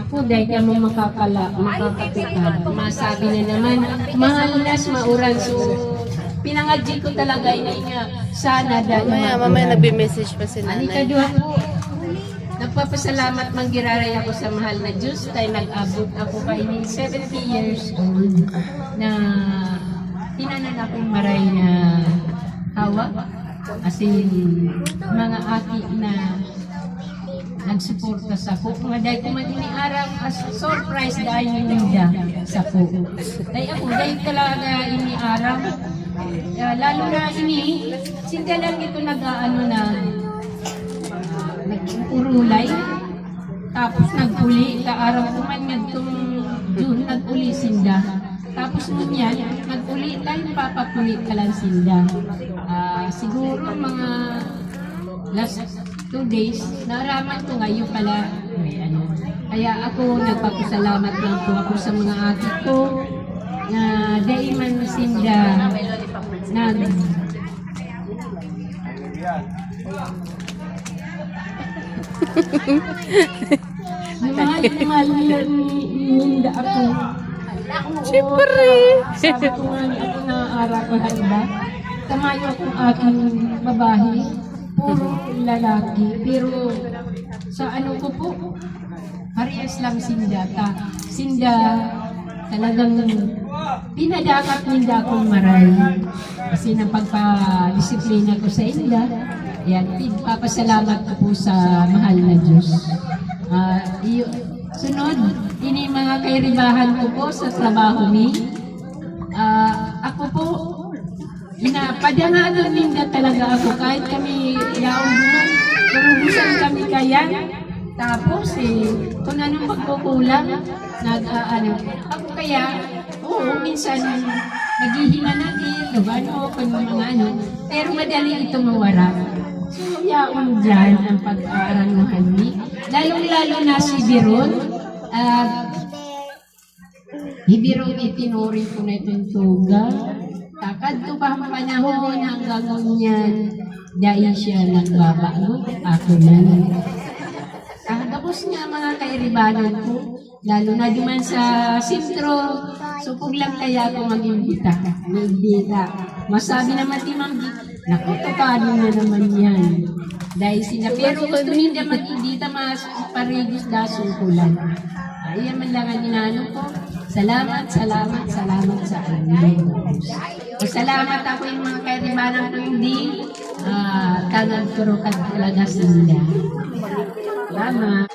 Ako, dahil ka mo makakatukan. Masabi na naman, mahal nas mauran. So, pinangadji ko talaga, ini nga, sana dahil Mamaya nagbe-message pa si Ani nanay. kadua ko. Nagpapasalamat man giraray ako sa mahal na Diyos dahil nag-abot ako kay 70 years old na tinanan akong maray na hawak. As in, mga aki na nagsuporta sa ko. Mga dahil ko man iniarang as surprise dahil ninda sa ko. Dahil ako, dahil talaga iniarang. Lalo na ini, sinda lang ito nag-aano na nag-urulay. Tapos nag-uli, kaaraw ko man nagtong June, nag-uli sinda. Tapos nun yan, nag-uli tayo, papapuli ka lang sinda. Siguro mga last 2 days, naraman ko ngayon pala. Kaya ako, nagpapasalamat lang po ako sa mga ate ko na dahil man sinda nag mahal nila Linda ako. Siyempre! Sabi ko nga niya, ako naaara ko na iba. Tamayo akong aking babae, puro lalaki. Pero sa ano ko po, parehas lang sinda. Sinda talagang pinadakat ninda akong maray. Kasi nang pagpa-disiplina ko sa inda, yan, papasalamat ko po sa mahal na Diyos. Sunod, ini mga kairibahan ko po sa trabaho ni. Ako po, padangado ninda talaga ako. Kahit kami yaong buman, kurubusan kami kaya. Tapos kung anong pagkukulang, ako kaya, minsan naghihinanagin, kung mga ano, pero madali ito mawara. So, yaon dyan ang pag-aaral ng hani. Lalong-lalo na si Biron, Ibirong itinuri ko na itong tuga. Takad to pa ang panahon hanggang ngunyan, dahil siya nagbabago, ako na. Tapos nga mga kairibanan ko, lalo na duman sa sintro, supog lang kaya ako mag-imbita. Masabi naman ti Manggi, nakutupado na naman yan. Dahil sila, pero gusto hindi mag-imbita, mas parigos da sungkulan. Ayan man lang ang ginano ko. Salamat sa amin. Salamat ako yung mga kairibanan ko hindi tangan ko ro talaga sila. Salamat.